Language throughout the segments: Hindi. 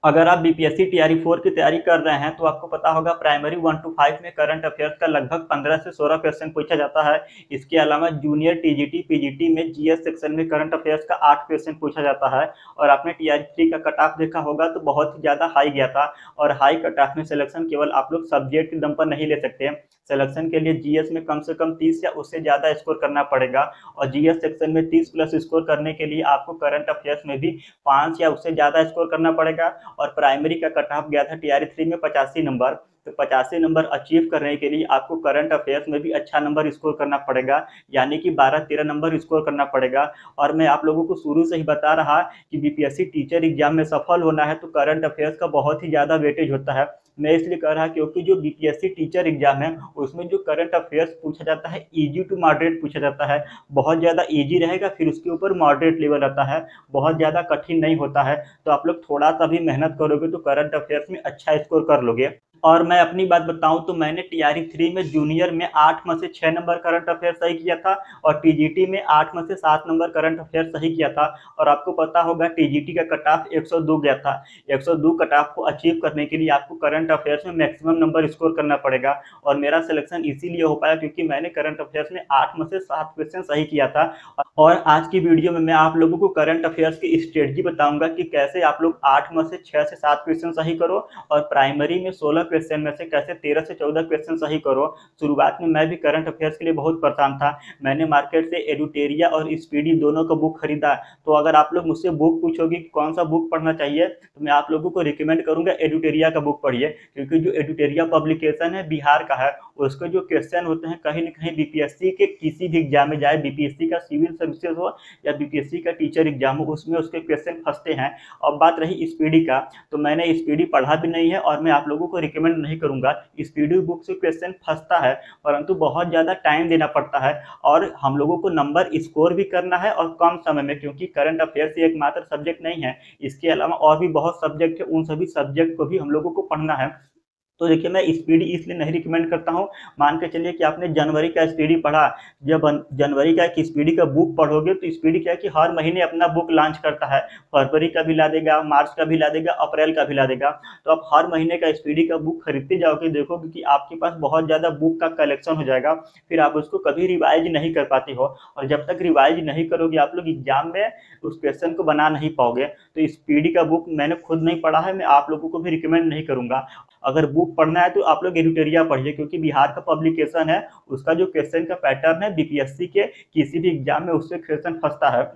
अगर आप बीपीएससी टीआरई 4 की तैयारी कर रहे हैं तो आपको पता होगा प्राइमरी 1 to 5 में करंट अफेयर्स का लगभग 15 से 16 क्वेश्चन पूछा जाता है। इसके अलावा जूनियर टीजीटी पीजीटी में जीएस सेक्शन में करंट अफेयर्स का 8 क्वेश्चन पूछा जाता है। और आपने टीआरई 3 का कट ऑफ देखा होगा तो बहुत ही ज़्यादा हाई गया था। और हाई कट ऑफ में सिलेक्शन केवल आप लोग सब्जेक्ट के दम पर नहीं ले सकते। सिलेक्शन के लिए जीएस में कम से कम 30 या उससे ज़्यादा स्कोर करना पड़ेगा। और जीएस सेक्शन में 30 प्लस स्कोर करने के लिए आपको करंट अफेयर्स में भी 5 या उससे ज़्यादा स्कोर करना पड़ेगा। और प्राइमरी का कट ऑफ गया था टीआरई 3 में 85 नंबर। तो 85 नंबर अचीव करने के लिए आपको करंट अफेयर्स में भी अच्छा नंबर स्कोर करना पड़ेगा, यानी कि 12-13 नंबर स्कोर करना पड़ेगा। और मैं आप लोगों को शुरू से ही बता रहा कि बीपीएससी टीचर एग्जाम में सफल होना है तो करंट अफेयर्स का बहुत ही ज़्यादा वेटेज होता है। मैं इसलिए कह रहा क्योंकि जो बीपीएससी टीचर एग्जाम है उसमें जो करंट अफेयर्स पूछा जाता है इजी टू मॉडरेट पूछा जाता है। बहुत ज़्यादा इजी रहेगा, फिर उसके ऊपर मॉडरेट लेवल रहता है, बहुत ज़्यादा कठिन नहीं होता है। तो आप लोग थोड़ा सा भी मेहनत करोगे तो करंट अफेयर्स में अच्छा स्कोर कर लोगे। और मैं अपनी बात बताऊं तो मैंने टीआरई 3 में जूनियर में 8 में से 6 नंबर करंट अफेयर सही किया था। और टीजीटी में 8 में से 7 नंबर करंट अफेयर सही किया था। और आपको पता होगा टीजीटी का कट ऑफ 102 गया था। 102 कट ऑफ को अचीव करने के लिए आपको करंट अफेयर्स में मैक्सिमम नंबर स्कोर करना पड़ेगा। और मेरा सिलेक्शन इसीलिए हो पाया क्योंकि मैंने करंट अफेयर्स में 8 में से 7 क्वेश्चन सही किया था। और आज की वीडियो में मैं आप लोगों को करंट अफेयर्स की स्ट्रेटजी बताऊंगा कि कैसे आप लोग 8 में से 6 से 7 क्वेश्चन सही करो। और प्राइमरी में 16 क्वेश्चन में से कैसे 13 से 14 क्वेश्चन सही करो। शुरुआत में मैं भी करंट अफेयर्स के लिए बहुत परेशान था। मैंने मार्केट से एडुटेरिया और स्पीडी दोनों का बुक खरीदा। तो अगर आप लोग मुझसे बुक पूछोगे कि कौन सा बुक पढ़ना चाहिए तो मैं आप लोगों को रिकमेंड करूंगा एडुटेरिया का बुक पढ़िए, क्योंकि जो एडुटेरिया पब्लिकेशन है बिहार का है, उसके जो क्वेश्चन होते हैं कहीं ना कहीं बीपीएससी के किसी भी एग्जाम में जाए, बीपीएससी का सिविल सर्विसेज हो या बीपीएससी का टीचर एग्जाम हो, उसमें उसके क्वेश्चन फंसते हैं। अब बात रही स्पीडी का, तो मैंने स्पीडी पढ़ा भी नहीं है और मैं आप लोगों को रिकमेंड नहीं करूंगा। स्पीडी बुक से क्वेश्चन फंसता है परंतु बहुत ज़्यादा टाइम देना पड़ता है और हम लोगों को नंबर स्कोर भी करना है और कम समय में, क्योंकि करंट अफेयर्स एकमात्र सब्जेक्ट नहीं है, इसके अलावा और भी बहुत सब्जेक्ट है, उन सभी सब्जेक्ट को भी हम लोगों को पढ़ना है। तो देखिए मैं स्पीडी इसलिए नहीं रिकमेंड करता हूँ। मान के चलिए कि आपने जनवरी का स्पीडी पढ़ा, जब जनवरी का एक स्पीडी का बुक पढ़ोगे तो स्पीडी क्या है कि हर महीने अपना बुक लॉन्च करता है। फरवरी का भी ला देगा, मार्च का भी ला देगा, अप्रैल का भी ला देगा। तो आप हर महीने का स्पीडी का बुक खरीदते जाओगे, देखोगे कि आपके पास बहुत ज़्यादा बुक का कलेक्शन हो जाएगा। फिर आप उसको कभी रिवाइज नहीं कर पाते हो और जब तक रिवाइज नहीं करोगे आप लोग एग्जाम में उस क्वेश्चन को बना नहीं पाओगे। तो स्पीडी का बुक मैंने खुद नहीं पढ़ा है, मैं आप लोगों को भी रिकमेंड नहीं करूंगा। अगर बुक पढ़ना है तो आप लोग एडुटेरिया पढ़िए, क्योंकि बिहार का पब्लिकेशन है, उसका जो क्वेश्चन का पैटर्न है बीपीएससी के किसी भी एग्जाम में उससे क्वेश्चन फंसता है।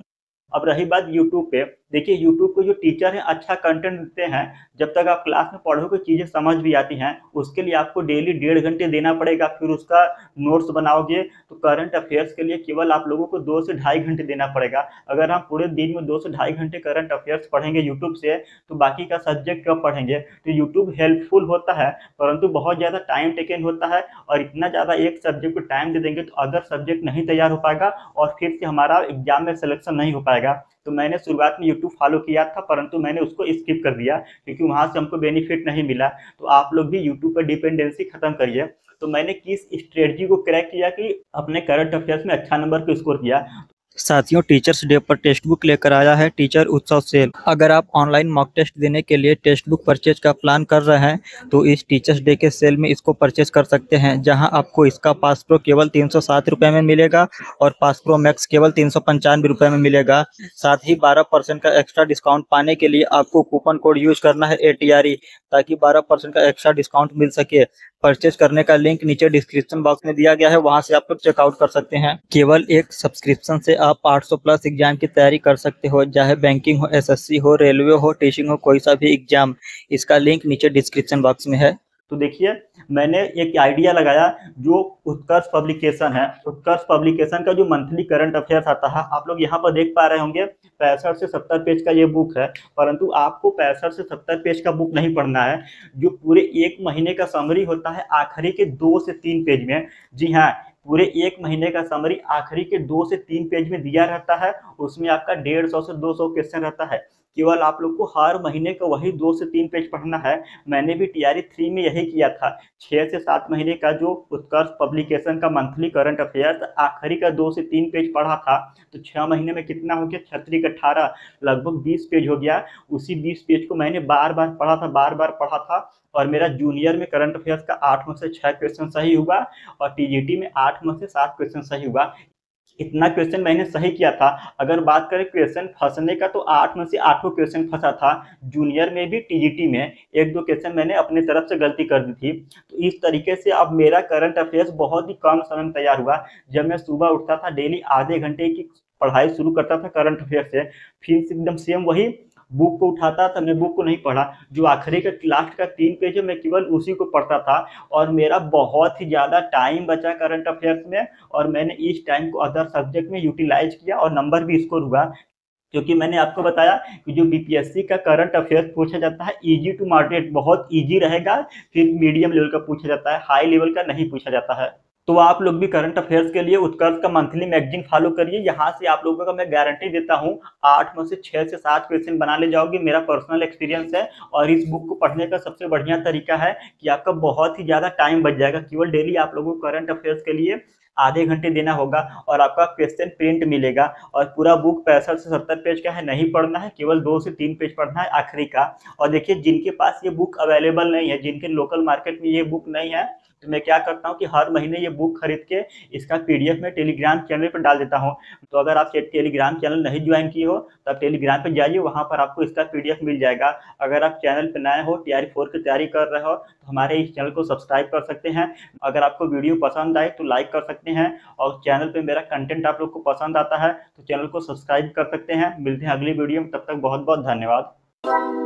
अब रही बात यूट्यूब पे, देखिए यूट्यूब पे जो टीचर हैं अच्छा कंटेंट देते हैं। जब तक आप क्लास में पढ़ोगे चीज़ें समझ भी आती हैं, उसके लिए आपको डेली 1.5 घंटे देना पड़ेगा, फिर उसका नोट्स बनाओगे तो करंट अफेयर्स के लिए केवल आप लोगों को 2 से ढाई घंटे देना पड़ेगा। अगर हम पूरे दिन में 2 से ढाई घंटे करंट अफेयर्स पढ़ेंगे यूट्यूब से तो बाकी का सब्जेक्ट कब पढ़ेंगे। तो यूट्यूब हेल्पफुल होता है परंतु बहुत ज़्यादा टाइम टेकन होता है और इतना ज़्यादा एक सब्जेक्ट को टाइम दे देंगे तो अदर सब्जेक्ट नहीं तैयार हो पाएगा और फिर से हमारा एग्जाम में सिलेक्शन नहीं हो पाएगा। तो मैंने शुरुआत में यूट्यूब फॉलो किया था परंतु मैंने उसको स्किप कर दिया क्योंकि वहां से हमको बेनिफिट नहीं मिला। तो आप लोग भी यूट्यूब पर डिपेंडेंसी खत्म करिए। तो मैंने किस स्ट्रेटजी को क्रैक किया कि अपने करंट अफेयर्स में अच्छा नंबर को स्कोर किया। साथियों, टीचर्स डे पर टेक्स्ट बुक लेकर आया है टीचर उत्सव सेल। अगर आप ऑनलाइन मॉक टेस्ट देने के लिए टेक्स्ट बुक परचेज का प्लान कर रहे हैं तो इस टीचर्स डे के सेल में इसको परचेज कर सकते हैं, जहां आपको इसका पास प्रो केवल 307 रुपये में मिलेगा और पास प्रो मैक्स केवल 395 रुपये में मिलेगा। साथ ही 12% का एक्स्ट्रा डिस्काउंट पाने के लिए आपको कूपन कोड यूज करना है ATRE, ताकि 12% का एक्स्ट्रा डिस्काउंट मिल सके। परचेज करने का लिंक नीचे डिस्क्रिप्शन बॉक्स में दिया गया है, वहां से आप लोग चेकआउट कर सकते हैं। केवल एक सब्सक्रिप्शन से आप 800 प्लस एग्जाम की तैयारी कर सकते हो, चाहे बैंकिंग हो, SSC हो, रेलवे हो, टीचिंग हो, कोई सा भी एग्जाम। इसका लिंक नीचे डिस्क्रिप्शन बॉक्स में है। तो देखिए मैंने एक आइडिया लगाया, जो उत्कर्ष पब्लिकेशन है, उत्कर्ष पब्लिकेशन का जो मंथली करंट अफेयर्स आता है आप लोग यहाँ पर देख पा रहे होंगे, 65 से 70 पेज का ये बुक है। परंतु आपको 65 से 70 पेज का बुक नहीं पढ़ना है, जो पूरे एक महीने का समरी होता है आखिरी के 2 से 3 पेज में। जी हाँ, पूरे एक महीने का समरी आखिरी के 2 से 3 पेज में दिया रहता है। उसमें आपका 150 से 200 क्वेश्चन रहता है। केवल आप लोग को हर महीने का वही 2 से 3 पेज पढ़ना है। मैंने भी तैयारी 3 में यही किया था। 6 से 7 महीने का जो उत्कर्ष पब्लिकेशन का मंथली करंट अफेयर्स आखिरी का 2 से 3 पेज पढ़ा था, तो 6 महीने में कितना हो गया, 36 का 18, लगभग 20 पेज हो गया। उसी 20 पेज को मैंने बार बार पढ़ा था, बार बार पढ़ा था, और मेरा जूनियर में करंट अफेयर्स का 8 में से 6 क्वेश्चन सही हुआ, और टीजीटी में 8 में से 7 क्वेश्चन सही हुआ। इतना क्वेश्चन मैंने सही किया था। अगर बात करें क्वेश्चन फंसने का, तो 8 में से 8 क्वेश्चन फंसा था। जूनियर में भी टीजीटी में 1-2 क्वेश्चन मैंने अपने तरफ से गलती कर दी थी। तो इस तरीके से अब मेरा करंट अफेयर्स बहुत ही कम समय में तैयार हुआ। जब मैं सुबह उठता था, डेली आधे घंटे की पढ़ाई शुरू करता था करंट अफेयर से, फिर एकदम सेम वही बुक को उठाता था। मैं बुक को नहीं पढ़ा, जो आखिरी का लास्ट का 3 पेज है, मैं केवल उसी को पढ़ता था, और मेरा बहुत ही ज़्यादा टाइम बचा करंट अफेयर्स में, और मैंने इस टाइम को अदर सब्जेक्ट में यूटिलाइज किया और नंबर भी स्कोर हुआ। क्योंकि मैंने आपको बताया कि जो बीपीएससी का करंट अफेयर्स पूछा जाता है, इजी टू मॉडरेट बहुत इजी रहेगा, फिर मीडियम लेवल का पूछा जाता है, हाई लेवल का नहीं पूछा जाता है। तो आप लोग भी करंट अफेयर्स के लिए उत्कर्ष का मंथली मैगजीन फॉलो करिए। यहाँ से आप लोगों का मैं गारंटी देता हूँ 8 में से 6 से 7 क्वेश्चन बना ले जाओगे, मेरा पर्सनल एक्सपीरियंस है। और इस बुक को पढ़ने का सबसे बढ़िया तरीका है कि आपका बहुत ही ज़्यादा टाइम बच जाएगा। केवल डेली आप लोगों को करंट अफेयर्स के लिए आधे घंटे देना होगा, और आपका क्वेश्चन प्रिंट मिलेगा। और पूरा बुक 65 से 70 पेज का है, नहीं पढ़ना है, केवल 2 से 3 पेज पढ़ना है आखिरी का। और देखिए, जिनके पास ये बुक अवेलेबल नहीं है, जिनके लोकल मार्केट में ये बुक नहीं है, तो मैं क्या करता हूँ कि हर महीने ये बुक खरीद के इसका पीडीएफ में टेलीग्राम चैनल पर डाल देता हूँ। तो अगर आप टेलीग्राम चैनल नहीं ज्वाइन किए हो, तो आप टेलीग्राम पे जाइए, वहाँ पर आपको इसका पीडीएफ मिल जाएगा। अगर आप चैनल पर नए हो, टीआरई 4 की तैयारी कर रहे हो, तो हमारे इस चैनल को सब्सक्राइब कर सकते हैं। अगर आपको वीडियो पसंद आए तो लाइक कर सकते हैं, और चैनल पे मेरा कंटेंट आप लोग को पसंद आता है तो चैनल को सब्सक्राइब कर सकते हैं। मिलते हैं अगली वीडियो में, तब तक बहुत बहुत धन्यवाद।